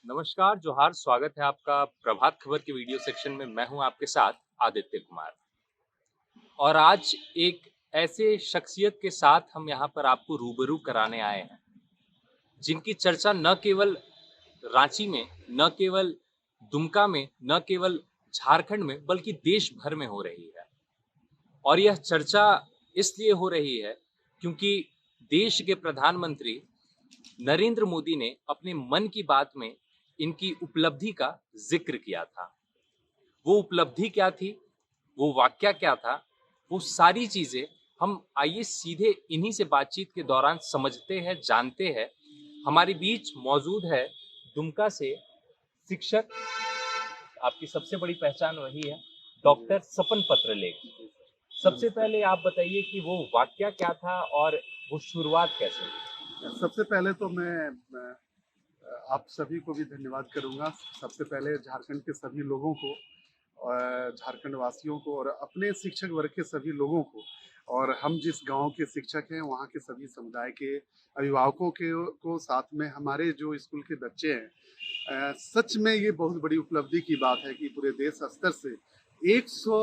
नमस्कार, जोहार, स्वागत है आपका प्रभात खबर के वीडियो सेक्शन में। मैं हूं आपके साथ आदित्य कुमार और आज एक ऐसे शख्सियत के साथ हम यहां पर आपको रूबरू कराने आए हैं, जिनकी चर्चा न केवल रांची में, न केवल दुमका में, न केवल झारखंड में, बल्कि देश भर में हो रही है। और यह चर्चा इसलिए हो रही है क्योंकि देश के प्रधानमंत्री नरेंद्र मोदी ने अपने मन की बात में इनकी उपलब्धि का जिक्र किया था। वो उपलब्धि क्या थी, वो वाक्या क्या था, वो सारी चीजें हम आइए सीधे इन्हीं से बातचीत के दौरान समझते हैं, जानते हैं। हमारे बीच मौजूद है दुमका से शिक्षक, आपकी सबसे बड़ी पहचान वही है, डॉक्टर सपन पत्रलेख। सबसे पहले आप बताइए कि वो वाक्या क्या था और वो शुरुआत कैसे हुई। सबसे पहले तो मैं आप सभी को भी धन्यवाद करूंगा। सबसे पहले झारखंड के सभी लोगों को, झारखंड वासियों को और अपने शिक्षक वर्ग के सभी लोगों को, और हम जिस गांव के शिक्षक हैं वहाँ के सभी समुदाय के अभिभावकों के को, साथ में हमारे जो स्कूल के बच्चे हैं। सच में ये बहुत बड़ी उपलब्धि की बात है कि पूरे देश स्तर से 100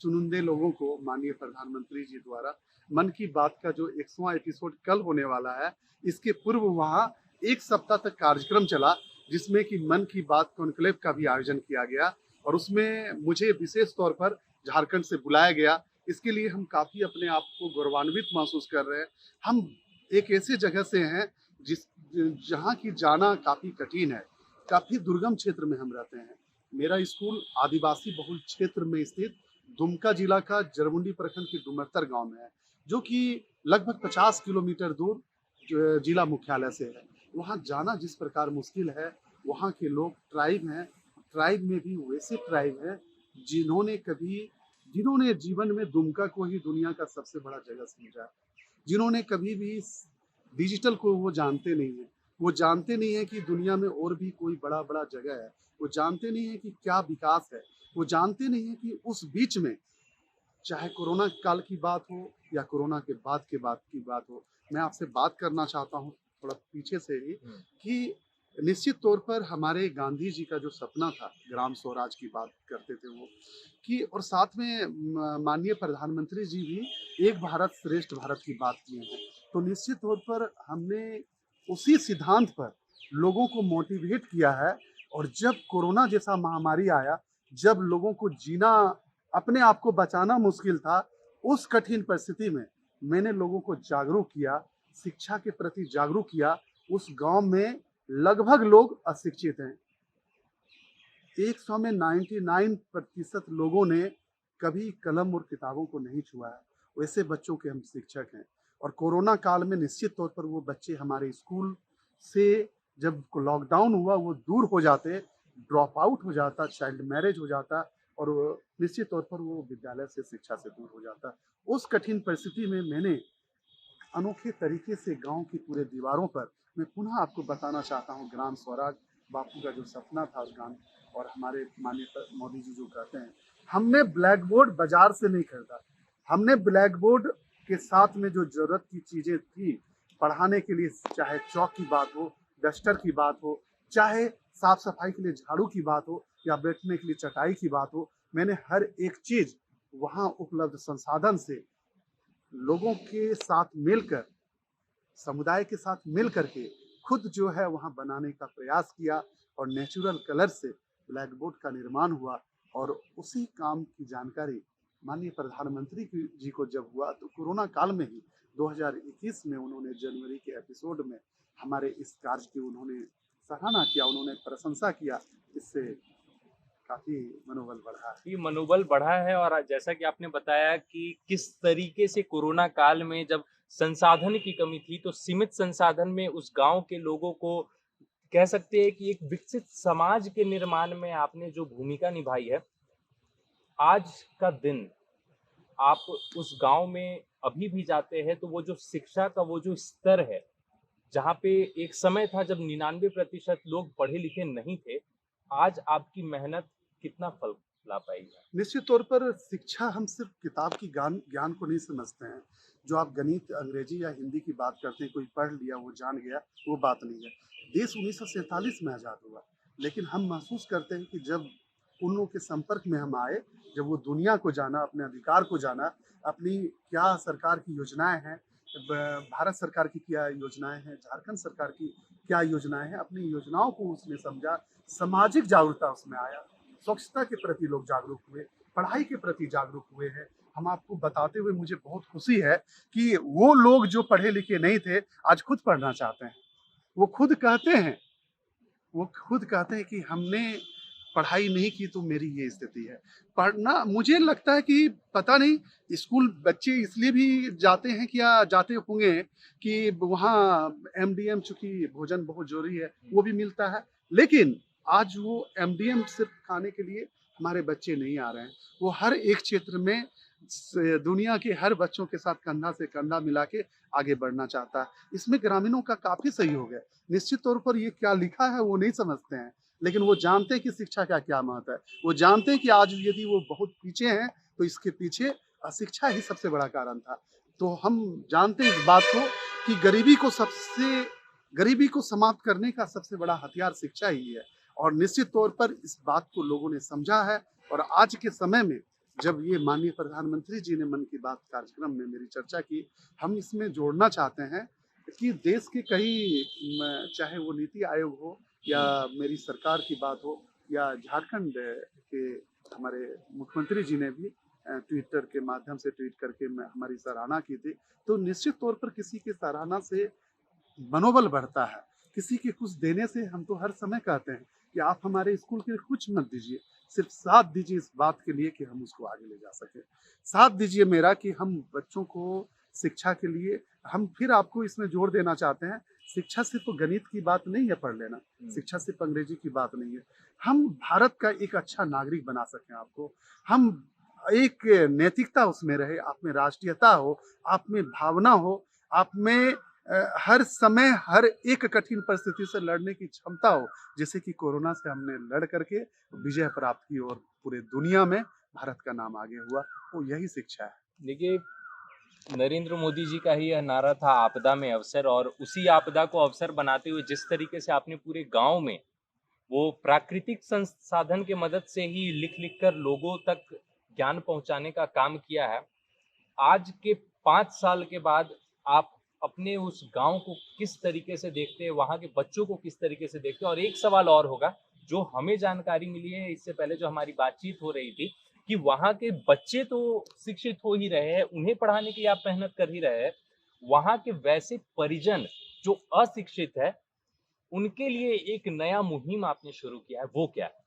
चुनिंदे लोगों को माननीय प्रधानमंत्री जी द्वारा मन की बात का जो 100वां एपिसोड कल होने वाला है, इसके पूर्व वहाँ एक सप्ताह तक कार्यक्रम चला, जिसमें कि मन की बात कॉन्क्लेव का भी आयोजन किया गया और उसमें मुझे विशेष तौर पर झारखंड से बुलाया गया। इसके लिए हम काफ़ी अपने आप को गौरवान्वित महसूस कर रहे हैं। हम एक ऐसी जगह से हैं जिस जहाँ की जाना काफ़ी कठिन है, काफ़ी दुर्गम क्षेत्र में हम रहते हैं। मेरा स्कूल आदिवासी बहुल क्षेत्र में स्थित दुमका जिला का जरमुंडी प्रखंड के डुमरतर गांव में है, जो कि लगभग 50 किलोमीटर दूर जिला मुख्यालय से है। वहाँ जाना जिस प्रकार मुश्किल है, वहाँ के लोग ट्राइब हैं। ट्राइब में भी वैसे ट्राइब हैं जिन्होंने कभी जिन्होंने जीवन में दुमका को ही दुनिया का सबसे बड़ा जगह समझा, जिन्होंने कभी भी डिजिटल को वो जानते नहीं है। वो जानते नहीं है कि दुनिया में और भी कोई बड़ा बड़ा जगह है। वो जानते नहीं है कि क्या विकास है। वो जानते नहीं है कि उस बीच में, चाहे कोरोना काल की बात हो या कोरोना के बाद के बात की बात हो, मैं आपसे बात करना चाहता हूँ थोड़ा पीछे से ही, कि निश्चित तौर पर हमारे गांधी जी का जो सपना था, ग्राम स्वराज की बात करते थे वो, कि और साथ में माननीय प्रधानमंत्री जी भी एक भारत श्रेष्ठ भारत की बात किए हैं। तो निश्चित तौर पर हमने उसी सिद्धांत पर लोगों को मोटिवेट किया है। और जब कोरोना जैसा महामारी आया, जब लोगों को जीना, अपने आप को बचाना मुश्किल था, उस कठिन परिस्थिति में मैंने लोगों को जागरूक किया, शिक्षा के प्रति जागरूक किया। उस गांव में लगभग लोग अशिक्षित हैं। 100 में 99% लोगों ने कभी कलम और किताबों को नहीं छुआ है। वैसे बच्चों के हम शिक्षक हैं। और कोरोना काल में निश्चित तौर पर वो बच्चे हमारे स्कूल से, जब लॉकडाउन हुआ, वो दूर हो जाते, ड्रॉप आउट हो जाता, चाइल्ड मैरिज हो जाता, और निश्चित तौर पर वो विद्यालय से, शिक्षा से दूर हो जाता। उस कठिन परिस्थिति में मैंने अनोखे तरीके से गांव की पूरे दीवारों पर, मैं पुनः आपको बताना चाहता हूं, ग्राम स्वराज बापू का जो सपना था उस गान, और हमारे माननीय मोदी जी जो कहते हैं, हमने ब्लैक बोर्ड बाजार से नहीं खरीदा। हमने ब्लैक बोर्ड के साथ में जो जरूरत की चीजें थी पढ़ाने के लिए, चाहे चौक की बात हो, डस्टर की बात हो, चाहे साफ सफाई के लिए झाड़ू की बात हो, या बैठने के लिए चटाई की बात हो, मैंने हर एक चीज वहां उपलब्ध संसाधन से लोगों के साथ मिलकर, समुदाय के साथ मिल करके खुद जो है वहाँ बनाने का प्रयास किया। और नेचुरल कलर से ब्लैक बोर्ड का निर्माण हुआ। और उसी काम की जानकारी माननीय प्रधानमंत्री जी को जब हुआ, तो कोरोना काल में ही 2021 में उन्होंने जनवरी के एपिसोड में हमारे इस कार्य की उन्होंने सराहना किया, उन्होंने प्रशंसा किया। इससे काफी मनोबल बढ़ा है। ये मनोबल बढ़ा है और जैसा कि आपने बताया कि किस तरीके से कोरोना काल में जब संसाधन की कमी थी, तो सीमित संसाधन में उस गांव के लोगों को कह सकते हैं कि एक विकसित समाज के निर्माण में आपने जो भूमिका निभाई है। आज का दिन आप उस गांव में अभी भी जाते हैं तो वो जो शिक्षा का वो जो स्तर है, जहाँ पे एक समय था जब 99% लोग पढ़े लिखे नहीं थे, आज आपकी मेहनत कितना फल ला पाई है। निश्चित तौर पर शिक्षा हम सिर्फ किताब की ज्ञान ज्ञान को नहीं समझते हैं। जो आप गणित, अंग्रेजी या हिंदी की बात करते हैं, कोई पढ़ लिया, वो जान गया, वो बात नहीं है। देश 1947 में आज़ाद हुआ, लेकिन हम महसूस करते हैं कि जब उन लोगों के संपर्क में हम आए, जब वो दुनिया को जाना, अपने अधिकार को जाना, अपनी क्या सरकार की योजनाएँ हैं, भारत सरकार की क्या योजनाएँ हैं, झारखंड सरकार की क्या योजनाएँ हैं, अपनी योजनाओं को उसने समझा, सामाजिक जागरूकता उसमें आया, स्वच्छता के प्रति लोग जागरूक हुए, पढ़ाई के प्रति जागरूक हुए हैं। हम आपको बताते हुए मुझे बहुत खुशी है कि वो लोग जो पढ़े लिखे नहीं थे, आज खुद पढ़ना चाहते हैं। वो खुद कहते हैं वो खुद कहते हैं कि हमने पढ़ाई नहीं की तो मेरी ये स्थिति है। पढ़ना मुझे लगता है कि पता नहीं स्कूल बच्चे इसलिए भी जाते हैं कि या जाते होंगे कि वहाँ एमडीएम चूँकि भोजन बहुत ज़रूरी है, वो भी मिलता है। लेकिन आज वो एमडीएम सिर्फ़ खाने के लिए हमारे बच्चे नहीं आ रहे हैं। वो हर एक क्षेत्र में दुनिया के हर बच्चों के साथ कंधा से कंधा मिला के आगे बढ़ना चाहता है। इसमें ग्रामीणों का काफ़ी सहयोग है। निश्चित तौर पर ये क्या लिखा है वो नहीं समझते हैं, लेकिन वो जानते हैं कि शिक्षा का क्या महत्व है। वो जानते हैं कि आज यदि वो बहुत पीछे हैं, तो इसके पीछे अशिक्षा ही सबसे बड़ा कारण था। तो हम जानते हैं इस बात को कि गरीबी को समाप्त करने का सबसे बड़ा हथियार शिक्षा ही है, और निश्चित तौर पर इस बात को लोगों ने समझा है। और आज के समय में जब ये माननीय प्रधानमंत्री जी ने मन की बात कार्यक्रम में मेरी चर्चा की, हम इसमें जोड़ना चाहते हैं कि देश के कई चाहे वो नीति आयोग हो या मेरी सरकार की बात हो या झारखंड के हमारे मुख्यमंत्री जी ने भी ट्विटर के माध्यम से ट्वीट करके हमारी सराहना की थी। तो निश्चित तौर पर किसी की सराहना से मनोबल बढ़ता है। किसी के कुछ देने से हम तो हर समय कहते हैं कि आप हमारे स्कूल के लिए कुछ मत दीजिए, सिर्फ साथ दीजिए इस बात के लिए कि हम उसको आगे ले जा सकें। साथ दीजिए मेरा कि हम बच्चों को शिक्षा के लिए हम फिर आपको इसमें जोर देना चाहते हैं, शिक्षा सिर्फ गणित की बात नहीं है पढ़ लेना, शिक्षा सिर्फ अंग्रेजी की बात नहीं है। हम भारत का एक अच्छा नागरिक बना सकें आपको, हम एक नैतिकता उसमें रहे, आप में राष्ट्रीयता हो, आप में भावना हो, आप में हर समय हर एक कठिन परिस्थिति से लड़ने की क्षमता हो। जैसे कि कोरोना से हमने लड़ करके विजय प्राप्त की और पूरे दुनिया में भारत का नाम आगे हुआ, तो यही शिक्षा है। देखिए, नरेंद्र मोदी जी का ही यह नारा था, आपदा में अवसर, और उसी आपदा को अवसर बनाते हुए जिस तरीके से आपने पूरे गांव में वो प्राकृतिक संसाधन के मदद से ही लिख लिख कर लोगों तक ज्ञान पहुंचाने का काम किया है। आज के 5 साल के बाद आप अपने उस गांव को किस तरीके से देखते हैं, वहां के बच्चों को किस तरीके से देखते हैं? और एक सवाल और होगा, जो हमें जानकारी मिली है इससे पहले जो हमारी बातचीत हो रही थी, कि वहां के बच्चे तो शिक्षित हो ही रहे हैं, उन्हें पढ़ाने की आप मेहनत कर ही रहे हैं, वहां के वैसे परिजन जो अशिक्षित है, उनके लिए एक नया मुहिम आपने शुरू किया है, वो क्या है?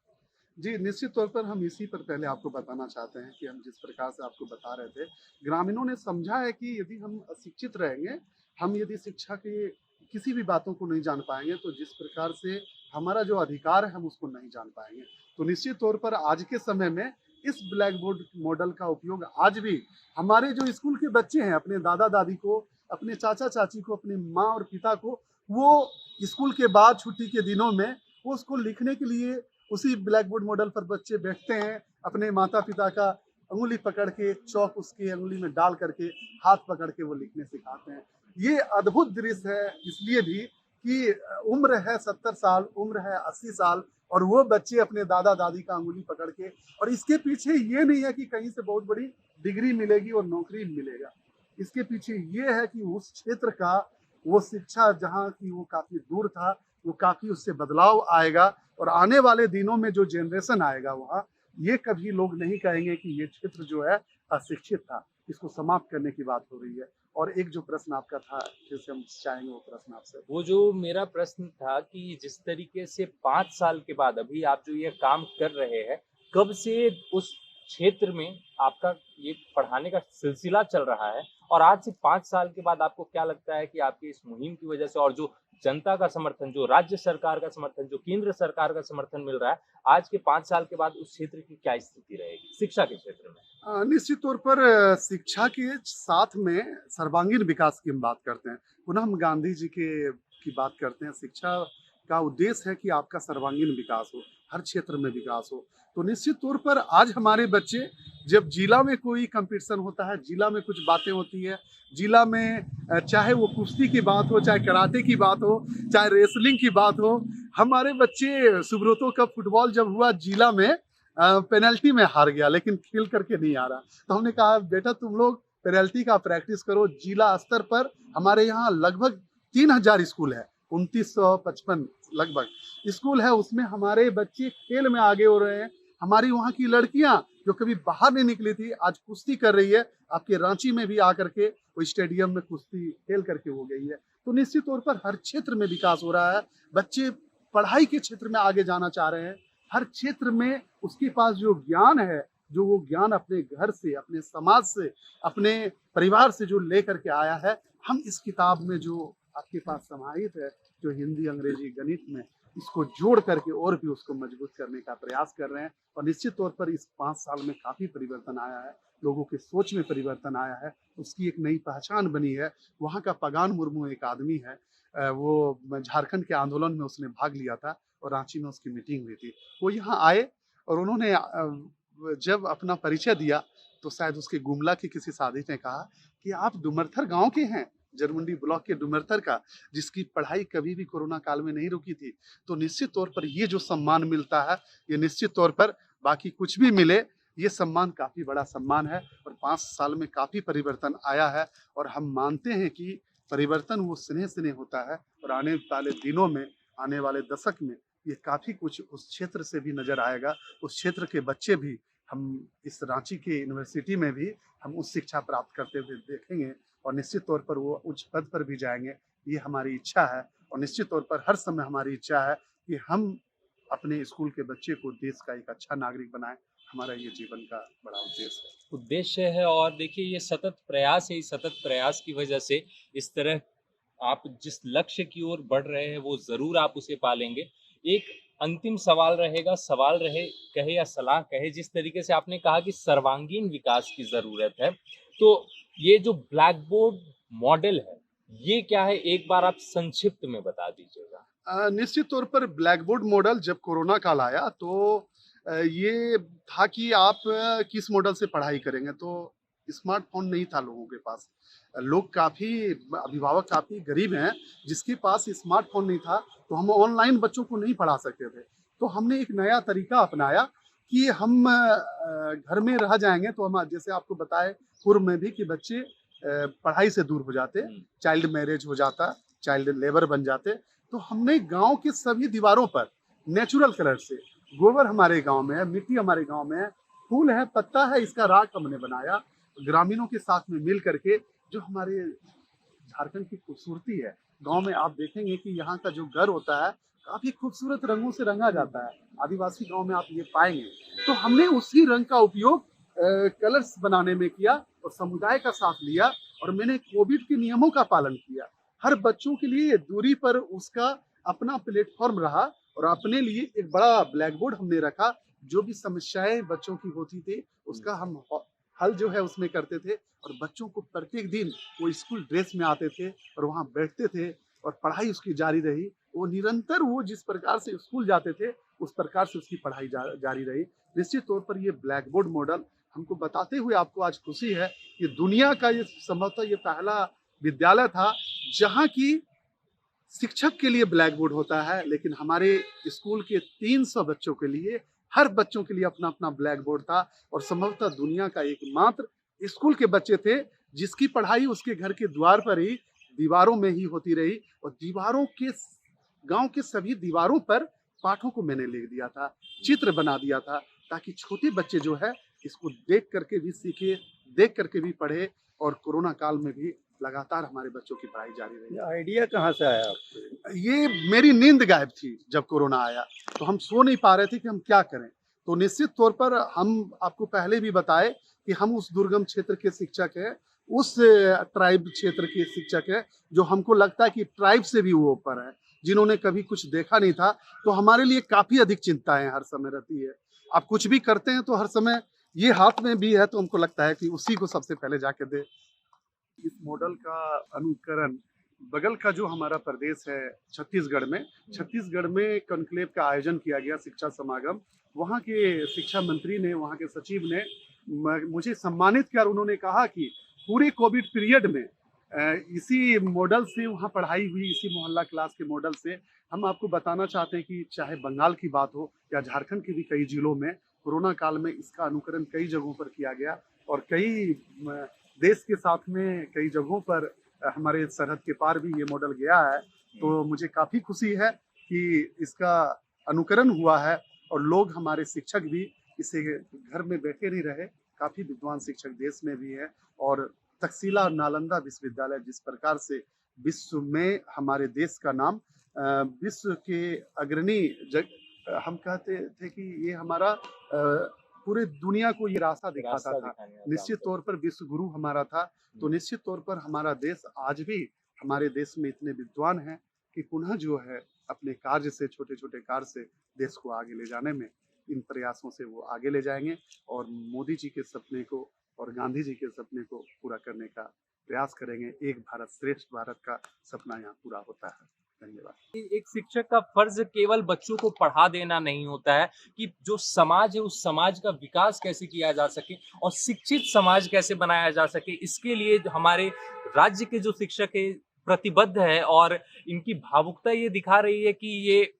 जी, निश्चित तौर पर हम इसी पर पहले आपको बताना चाहते हैं कि हम जिस प्रकार से आपको बता रहे थे, ग्रामीणों ने समझा है कि यदि हम अशिक्षित रहेंगे, हम यदि शिक्षा की किसी भी बातों को नहीं जान पाएँगे, तो जिस प्रकार से हमारा जो अधिकार है, हम उसको नहीं जान पाएँगे। तो निश्चित तौर पर आज के समय में इस ब्लैक बोर्ड मॉडल का उपयोग आज भी हमारे जो स्कूल के बच्चे हैं, अपने दादा-दादी को, अपने चाचा-चाची को, अपनी माँ और पिता को, वो स्कूल के बाद छुट्टी के दिनों में वो उसको लिखने के लिए उसी ब्लैक बोर्ड मॉडल पर बच्चे बैठते हैं, अपने माता-पिता का अंगुली पकड़ के, चॉक उसकी अंगुली में डाल करके, हाथ पकड़ के वो लिखने सिखाते हैं। ये अद्भुत दृश्य है इसलिए भी कि उम्र है 70 साल, उम्र है 80 साल, और वो बच्चे अपने दादा-दादी का अंगुली पकड़ के, और इसके पीछे ये नहीं है कि कहीं से बहुत बड़ी डिग्री मिलेगी और नौकरी मिलेगा। इसके पीछे ये है कि उस क्षेत्र का वो शिक्षा जहाँ की वो काफ़ी दूर था, वो काफ़ी उससे बदलाव आएगा, और आने वाले दिनों में जो जनरेशन आएगा वहाँ, ये कभी लोग नहीं कहेंगे कि ये क्षेत्र जो है अशिक्षित था। इसको समाप्त करने की बात हो रही है। और एक जो प्रश्न आपका था, फिर से हम चाहेंगे वो प्रश्न आपसे। वो जो मेरा प्रश्न था कि जिस तरीके से 5 साल के बाद अभी आप जो ये काम कर रहे हैं, कब से उस क्षेत्र में आपका ये पढ़ाने का सिलसिला चल रहा है? और आज से 5 साल के बाद आपको क्या लगता है कि आपकी इस मुहिम की वजह से, और जो जनता का समर्थन, जो राज्य सरकार का समर्थन, जो केंद्र सरकार का समर्थन मिल रहा है, आज के 5 साल के बाद उस क्षेत्र की क्या स्थिति रहेगी, शिक्षा के क्षेत्र में? निश्चित तौर पर शिक्षा के साथ में सर्वांगीण विकास की हम बात करते हैं। पुनः हम गांधी जी की बात करते हैं। शिक्षा का उद्देश्य है कि आपका सर्वांगीण विकास हो, हर क्षेत्र में विकास हो। तो निश्चित तौर पर आज हमारे बच्चे जब जिला में कोई कंपटीशन होता है, जिला में कुछ बातें होती है, जिला में चाहे वो कुश्ती की बात हो, चाहे कराटे की बात हो, चाहे रेसलिंग की बात हो, हमारे बच्चे सुब्रतो का फुटबॉल जब हुआ जिला में पेनल्टी में हार गया, लेकिन खेल करके नहीं आ रहा। तो हमने कहा बेटा तुम लोग पेनल्टी का प्रैक्टिस करो। जिला स्तर पर हमारे यहाँ लगभग 3000 स्कूल है, 2955 लगभग स्कूल है, उसमें हमारे बच्चे खेल में आगे हो रहे हैं। हमारी वहाँ की लड़कियां जो कभी बाहर नहीं निकली थी आज कुश्ती कर रही है, आपके रांची में भी आकर के वो स्टेडियम में कुश्ती खेल करके हो गई है। तो निश्चित तौर पर हर क्षेत्र में विकास हो रहा है। बच्चे पढ़ाई के क्षेत्र में आगे जाना चाह रहे हैं। हर क्षेत्र में उसके पास जो ज्ञान है, जो वो ज्ञान अपने घर से, अपने समाज से, अपने परिवार से जो लेकर के आया है, हम इस किताब में जो आपके पास समाहित है, जो हिंदी, अंग्रेजी, गणित में, इसको जोड़ करके और भी उसको मजबूत करने का प्रयास कर रहे हैं। और निश्चित तौर पर इस 5 साल में काफी परिवर्तन आया है, लोगों के सोच में परिवर्तन आया है, उसकी एक नई पहचान बनी है। वहाँ का पगान मुर्मू एक आदमी है, वो झारखंड के आंदोलन में उसने भाग लिया था और रांची में उसकी मीटिंग हुई थी। वो यहाँ आए और उन्होंने जब अपना परिचय दिया तो शायद उसके गुमला की किसी साथी ने कहा कि आप डुमरथर गांव के हैं, जरमुंडी ब्लॉक के डुमरथर का, जिसकी पढ़ाई कभी भी कोरोना काल में नहीं रुकी थी। तो निश्चित तौर पर ये जो सम्मान मिलता है, ये निश्चित तौर पर बाकी कुछ भी मिले, ये सम्मान काफी बड़ा सम्मान है। और 5 साल में काफी परिवर्तन आया है और हम मानते हैं कि परिवर्तन वो स्नेह स्नेह होता है और आने वाले दिनों में, आने वाले दशक में ये काफी कुछ उस क्षेत्र से भी नजर आएगा। उस क्षेत्र के बच्चे भी हम इस रांची के यूनिवर्सिटी में भी हम उस शिक्षा प्राप्त करते हुए देखेंगे और निश्चित तौर पर वो उच्च पद पर भी जाएंगे। ये हमारी इच्छा है और निश्चित तौर पर हर समय हमारी इच्छा है कि हम अपने स्कूल के बच्चे को देश का एक अच्छा नागरिक बनाएं। हमारा ये जीवन का बड़ा उद्देश्य है। और देखिए ये सतत प्रयास है, इस सतत प्रयास की वजह से इस तरह आप जिस लक्ष्य की ओर बढ़ रहे हैं वो जरूर आप उसे पालेंगे। एक अंतिम सवाल रहेगा, सवाल रहे कहे या सलाह कहे, जिस तरीके से आपने कहा कि सर्वांगीण विकास की जरूरत है, तो ये जो ब्लैक बोर्ड मॉडल है ये क्या है, एक बार आप संक्षिप्त में बता दीजिएगा। निश्चित तौर पर ब्लैक बोर्ड मॉडल जब कोरोना काल आया तो ये था कि आप किस मॉडल से पढ़ाई करेंगे। तो स्मार्टफोन नहीं था लोगों के पास, लोग काफी, अभिभावक काफी गरीब हैं जिसके पास स्मार्टफोन नहीं था, तो हम ऑनलाइन बच्चों को नहीं पढ़ा सकते थे। तो हमने एक नया तरीका अपनाया कि हम घर में रह जाएंगे तो हम, जैसे आपको बताए पूर्व में भी, कि बच्चे पढ़ाई से दूर हो जाते, चाइल्ड मैरिज हो जाता, चाइल्ड लेबर बन जाते। तो हमने गांव के सभी दीवारों पर नेचुरल कलर से, गोबर हमारे गांव में है, मिट्टी हमारे गांव में है, फूल है, पत्ता है, इसका राख हमने बनाया ग्रामीणों के साथ में मिल करके। जो हमारे झारखंड की खूबसूरती है, गांव में आप देखेंगे कि यहाँ का जो घर होता है काफी खूबसूरत रंगों से रंगा जाता है, आदिवासी गांव में आप ये पाएंगे। तो हमने उसी रंग का उपयोग कलर्स बनाने में किया और समुदाय का साथ लिया और मैंने कोविड के नियमों का पालन किया। हर बच्चों के लिए दूरी पर उसका अपना प्लेटफॉर्म रहा और अपने लिए एक बड़ा ब्लैक बोर्ड हमने रखा। जो भी समस्याएं बच्चों की होती थी उसका हम हल जो है उसमें करते थे और बच्चों को प्रत्येक दिन वो स्कूल ड्रेस में आते थे और वहाँ बैठते थे और पढ़ाई उसकी जारी रही। वो निरंतर, वो जिस प्रकार से स्कूल जाते थे उस प्रकार से उसकी पढ़ाई जारी रही। निश्चित तौर पर ये ब्लैक बोर्ड मॉडल हमको बताते हुए आपको आज खुशी है कि दुनिया का ये संभवतः ये पहला विद्यालय था जहाँ की शिक्षक के लिए ब्लैक बोर्ड होता है, लेकिन हमारे स्कूल के 300 बच्चों के लिए, हर बच्चों के लिए अपना अपना ब्लैक बोर्ड था। और संभवतः दुनिया का एकमात्र स्कूल के बच्चे थे जिसकी पढ़ाई उसके घर के द्वार पर ही, दीवारों में ही होती रही। और दीवारों के, गांव के सभी दीवारों पर पाठों को मैंने लिख दिया था, चित्र बना दिया था, ताकि छोटे बच्चे जो है इसको देख करके भी सीखे, देख करके भी पढ़े। और कोरोना काल में भी लगातार हमारे बच्चों की पढ़ाई जारी रही। आइडिया कहाँ से आया आपको? ये मेरी नींद गायब थी जब कोरोना आया, तो हम सो नहीं पा रहे थे कि हम क्या करें। तो निश्चित तौर पर हम आपको पहले भी बताए कि हम उस दुर्गम क्षेत्र के शिक्षक हैं, उस ट्राइब क्षेत्र के शिक्षक हैं जो हमको लगता है कि ट्राइब से भी वो ऊपर है, जिन्होंने कभी कुछ देखा नहीं था। तो हमारे लिए काफी अधिक चिंताएं हर समय रहती है। आप कुछ भी करते हैं तो हर समय ये हाथ में भी है, तो हमको लगता है कि उसी को सबसे पहले जाके दे। इस मॉडल का अनुकरण बगल का जो हमारा प्रदेश है छत्तीसगढ़ में कॉन्क्लेव का आयोजन किया गया, शिक्षा समागम। वहाँ के शिक्षा मंत्री ने, वहाँ के सचिव ने मुझे सम्मानित किया और उन्होंने कहा कि पूरे कोविड पीरियड में इसी मॉडल से वहाँ पढ़ाई हुई, इसी मोहल्ला क्लास के मॉडल से। हम आपको बताना चाहते हैं कि चाहे बंगाल की बात हो या झारखंड के भी कई जिलों में कोरोना काल में इसका अनुकरण कई जगहों पर किया गया और कई देश के साथ में कई जगहों पर हमारे सरहद के पार भी ये मॉडल गया है। तो मुझे काफ़ी खुशी है कि इसका अनुकरण हुआ है और लोग, हमारे शिक्षक भी इसे घर में बैठे नहीं रहे। काफ़ी विद्वान शिक्षक देश में भी है और तक्षशिला और नालंदा विश्वविद्यालय जिस प्रकार से विश्व में हमारे देश का नाम, विश्व के अग्रणी हम कहते थे कि ये हमारा पूरे दुनिया को ये रास्ता दिखाता था। निश्चित तौर पर विश्व गुरु हमारा था। तो निश्चित तौर पर हमारा देश आज भी, हमारे देश में इतने विद्वान हैं कि पुनः जो है अपने कार्य से, छोटे छोटे कार्य से देश को आगे ले जाने में, इन प्रयासों से वो आगे ले जाएंगे और मोदी जी के सपने को और गांधी जी के सपने को पूरा करने का प्रयास करेंगे। एक भारत श्रेष्ठ भारत का सपना यहाँ पूरा होता है। धन्यवाद। एक शिक्षक का फर्ज केवल बच्चों को पढ़ा देना नहीं होता है कि जो समाज है उस समाज का विकास कैसे किया जा सके और शिक्षित समाज कैसे बनाया जा सके, इसके लिए हमारे राज्य के जो शिक्षक है प्रतिबद्ध है और इनकी भावुकता ये दिखा रही है कि ये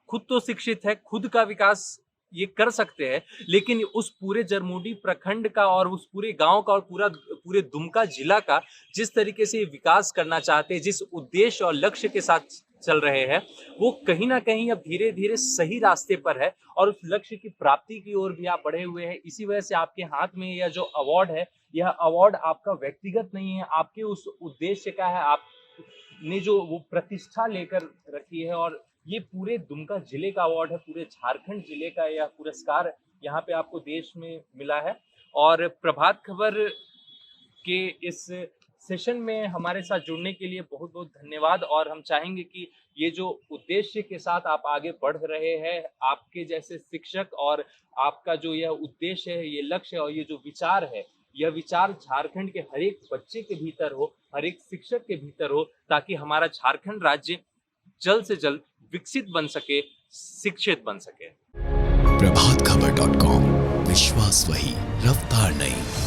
खुद तो शिक्षित है, खुद का विकास ये कर सकते हैं, लेकिन उस पूरे जरमुंडी प्रखंड का और उस पूरे गांव का और पूरे दुमका जिला का जिस तरीके से विकास करना चाहते हैं, जिस उद्देश्य और लक्ष्य के साथ चल रहे हैं, वो कहीं ना कहीं अब धीरे धीरे सही रास्ते पर है और उस लक्ष्य की प्राप्ति की ओर भी आप बढ़े हुए हैं। इसी वजह से आपके हाथ में यह जो अवार्ड है, यह अवार्ड आपका व्यक्तिगत नहीं है, आपके उस उद्देश्य का है, आपने जो वो प्रतिष्ठा लेकर रखी है और ये पूरे दुमका जिले का अवार्ड है, पूरे झारखंड जिले का यह पुरस्कार यहाँ पे आपको देश में मिला है। और प्रभात खबर के इस सेशन में हमारे साथ जुड़ने के लिए बहुत बहुत धन्यवाद। और हम चाहेंगे कि ये जो उद्देश्य के साथ आप आगे बढ़ रहे हैं, आपके जैसे शिक्षक और आपका जो यह उद्देश्य है, ये लक्ष्य है और ये जो विचार है, यह विचार झारखंड के हर एक बच्चे के भीतर हो, हर एक शिक्षक के भीतर हो, ताकि हमारा झारखंड राज्य जल्द से जल्द विकसित बन सके, शिक्षित बन सके। प्रभातखबर.com, विश्वास वही, रफ्तार नहीं।